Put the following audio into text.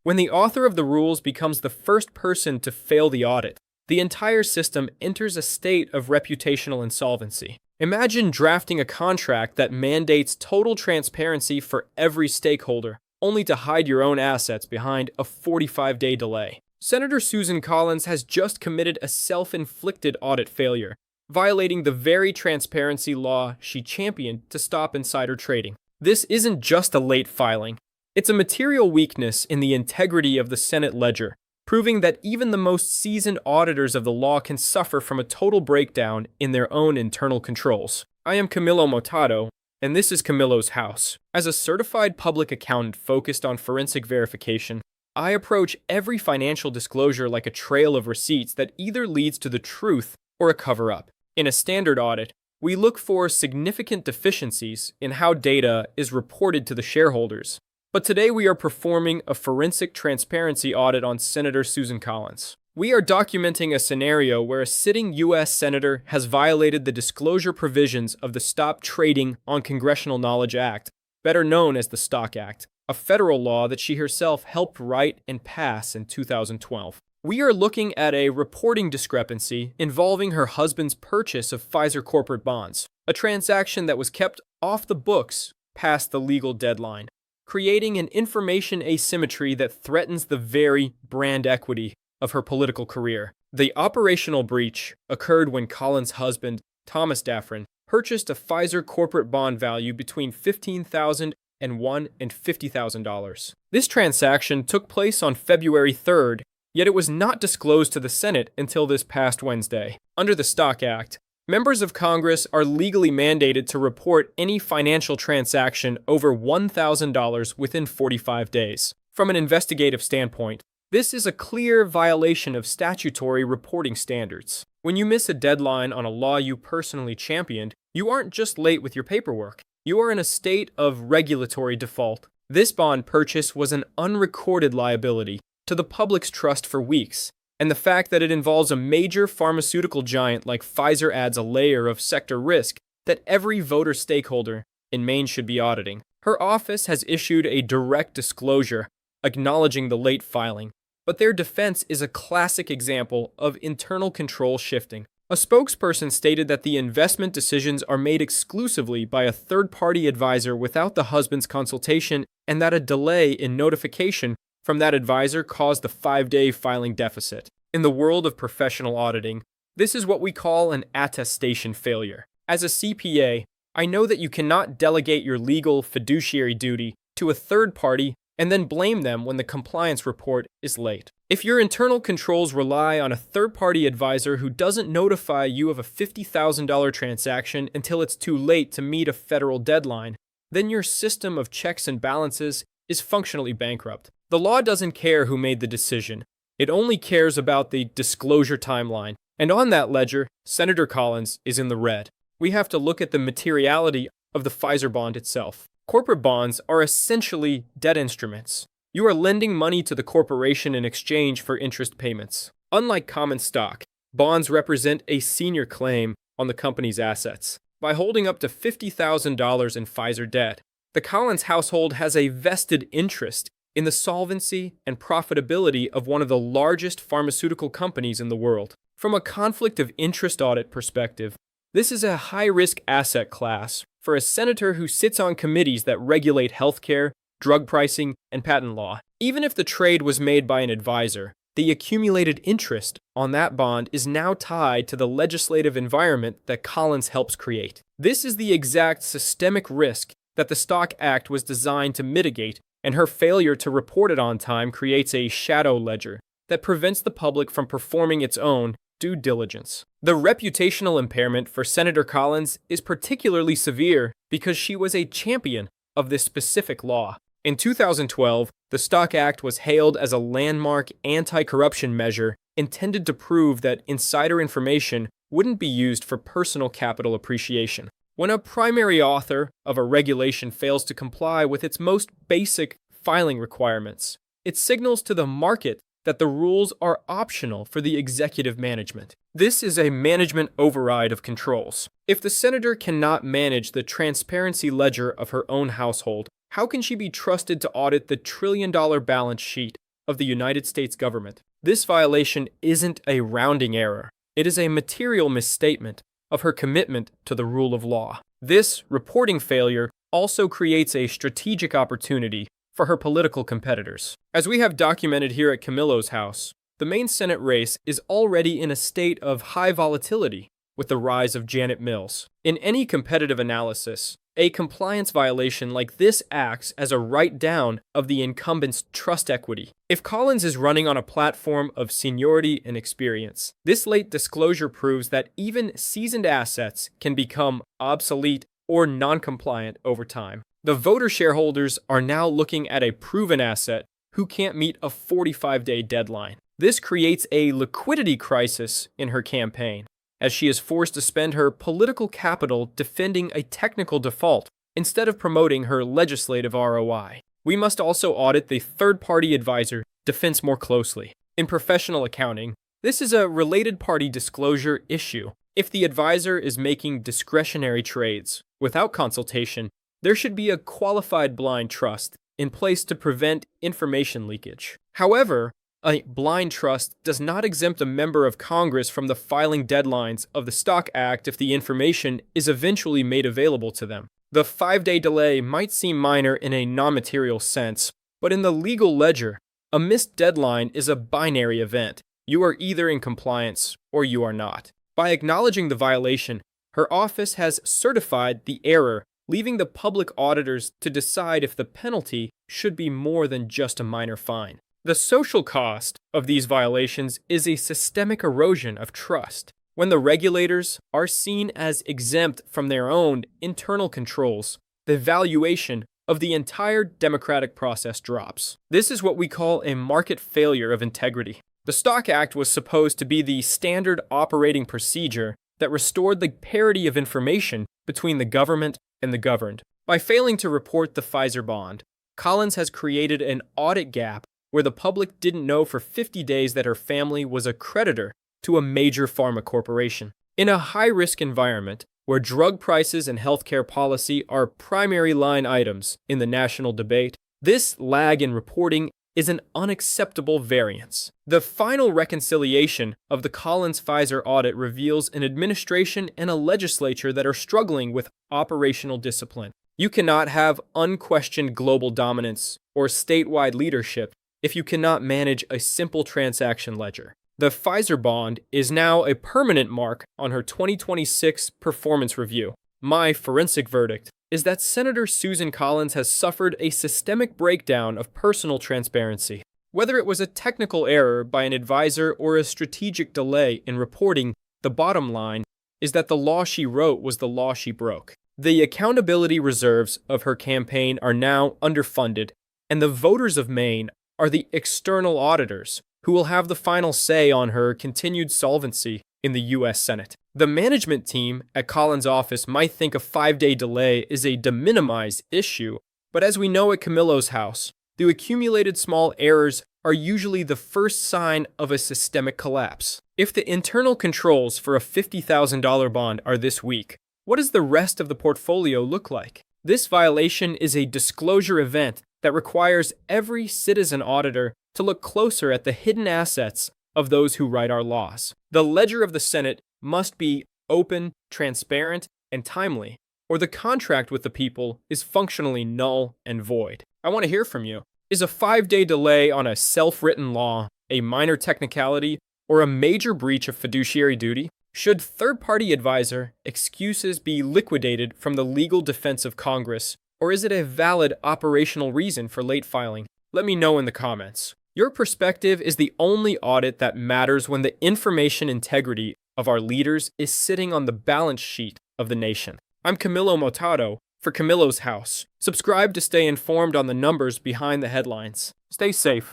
When the author of the rules becomes the first person to fail the audit, the entire system enters a state of reputational insolvency. Imagine drafting a contract that mandates total transparency for every stakeholder, only to hide your own assets behind a 45-day delay. Senator Susan Collins has just committed a self-inflicted audit failure, violating the very transparency law she championed to stop insider trading. This isn't just a late filing. It's a material weakness in the integrity of the Senate ledger, proving that even the most seasoned auditors of the law can suffer from a total breakdown in their own internal controls. I am Camilo Motado, and this is Camilo's House. As a certified public accountant focused on forensic verification, I approach every financial disclosure like a trail of receipts that either leads to the truth or a cover-up. In a standard audit, we look for significant deficiencies in how data is reported to the shareholders. But today we are performing a forensic transparency audit on Senator Susan Collins. We are documenting a scenario where a sitting U.S. senator has violated the disclosure provisions of the Stop Trading on Congressional Knowledge Act, better known as the STOCK Act, a federal law that she herself helped write and pass in 2012. We are looking at a reporting discrepancy involving her husband's purchase of Pfizer corporate bonds, a transaction that was kept off the books past the legal deadline, creating an information asymmetry that threatens the very brand equity of her political career. The operational breach occurred when Collins' husband, Thomas Daffrin, purchased a Pfizer corporate bond value between $15,001 and $50,000. This transaction took place on February 3rd, yet it was not disclosed to the Senate until this past Wednesday. Under the STOCK Act, members of Congress are legally mandated to report any financial transaction over $1,000 within 45 days. From an investigative standpoint, this is a clear violation of statutory reporting standards. When you miss a deadline on a law you personally championed, you aren't just late with your paperwork. You are in a state of regulatory default. This bond purchase was an unrecorded liability to the public's trust for weeks, and the fact that it involves a major pharmaceutical giant like Pfizer adds a layer of sector risk that every voter stakeholder in Maine should be auditing. Her office has issued a direct disclosure acknowledging the late filing, but their defense is a classic example of internal control shifting. A spokesperson stated that the investment decisions are made exclusively by a third-party advisor without the husband's consultation, and that a delay in notification from that advisor caused the 5-day filing deficit. In the world of professional auditing, this is what we call an attestation failure. As a CPA, I know that you cannot delegate your legal fiduciary duty to a third party and then blame them when the compliance report is late. If your internal controls rely on a third-party advisor who doesn't notify you of a $50,000 transaction until it's too late to meet a federal deadline, then your system of checks and balances is functionally bankrupt. The law doesn't care who made the decision. It only cares about the disclosure timeline. And on that ledger, Senator Collins is in the red. We have to look at the materiality of the Pfizer bond itself. Corporate bonds are essentially debt instruments. You are lending money to the corporation in exchange for interest payments. Unlike common stock, bonds represent a senior claim on the company's assets. By holding up to $50,000 in Pfizer debt, the Collins household has a vested interest in the solvency and profitability of one of the largest pharmaceutical companies in the world. From a conflict of interest audit perspective, this is a high-risk asset class for a senator who sits on committees that regulate healthcare, drug pricing, and patent law. Even if the trade was made by an advisor, the accumulated interest on that bond is now tied to the legislative environment that Collins helps create. This is the exact systemic risk that the STOCK Act was designed to mitigate, and her failure to report it on time creates a shadow ledger that prevents the public from performing its own due diligence. The reputational impairment for Senator Collins is particularly severe because she was a champion of this specific law. In 2012, the STOCK Act was hailed as a landmark anti-corruption measure intended to prove that insider information wouldn't be used for personal capital appreciation. When a primary author of a regulation fails to comply with its most basic filing requirements, it signals to the market that the rules are optional for the executive management. This is a management override of controls. If the senator cannot manage the transparency ledger of her own household, how can she be trusted to audit the trillion-dollar balance sheet of the United States government. This violation isn't a rounding error. It is a material misstatement of her commitment to the rule of law. This reporting failure also creates a strategic opportunity for her political competitors. As we have documented here at Camillo's house, the Maine Senate race is already in a state of high volatility with the rise of Janet Mills. In any competitive analysis, a compliance violation like this acts as a write-down of the incumbent's trust equity. If Collins is running on a platform of seniority and experience, this late disclosure proves that even seasoned assets can become obsolete or non-compliant over time. The voter shareholders are now looking at a proven asset who can't meet a 45-day deadline. This creates a liquidity crisis in her campaign, as she is forced to spend her political capital defending a technical default instead of promoting her legislative ROI. We must also audit the third-party advisor defense more closely. In professional accounting, this is a related party disclosure issue. If the advisor is making discretionary trades without consultation, there should be a qualified blind trust in place to prevent information leakage. However, a blind trust does not exempt a member of Congress from the filing deadlines of the Stock Act if the information is eventually made available to them. The 5-day delay might seem minor in a non-material sense, but in the legal ledger, a missed deadline is a binary event. You are either in compliance or you are not. By acknowledging the violation, her office has certified the error, leaving the public auditors to decide if the penalty should be more than just a minor fine. The social cost of these violations is a systemic erosion of trust. When the regulators are seen as exempt from their own internal controls, the valuation of the entire democratic process drops. This is what we call a market failure of integrity. The Stock Act was supposed to be the standard operating procedure that restored the parity of information between the government and the governed. By failing to report the Pfizer bond, Collins has created an audit gap where the public didn't know for 50 days that her family was a creditor to a major pharma corporation. In a high-risk environment where drug prices and healthcare policy are primary line items in the national debate, this lag in reporting is an unacceptable variance. The final reconciliation of the Collins-Pfizer audit reveals an administration and a legislature that are struggling with operational discipline. You cannot have unquestioned global dominance or statewide leadership if you cannot manage a simple transaction ledger. The Pfizer bond is now a permanent mark on her 2026 performance review. My forensic verdict is that Senator Susan Collins has suffered a systemic breakdown of personal transparency. Whether it was a technical error by an advisor or a strategic delay in reporting, the bottom line is that the law she wrote was the law she broke. The accountability reserves of her campaign are now underfunded, and the voters of Maine are the external auditors who will have the final say on her continued solvency in the U.S. Senate. The management team at Collins' office might think a 5-day delay is a de minimis issue, but as we know at Camillo's house, the accumulated small errors are usually the first sign of a systemic collapse. If the internal controls for a $50,000 bond are this weak, what does the rest of the portfolio look like? This violation is a disclosure event that requires every citizen auditor to look closer at the hidden assets of those who write our laws. The ledger of the Senate must be open, transparent, and timely, or the contract with the people is functionally null and void. I want to hear from you. Is a 5-day delay on a self-written law a minor technicality or a major breach of fiduciary duty? Should third-party advisor excuses be liquidated from the legal defense of Congress, or is it a valid operational reason for late filing? Let me know in the comments. Your perspective is the only audit that matters when the information integrity of our leaders is sitting on the balance sheet of the nation. I'm Camillo Motado for Camillo's House. Subscribe to stay informed on the numbers behind the headlines. Stay safe.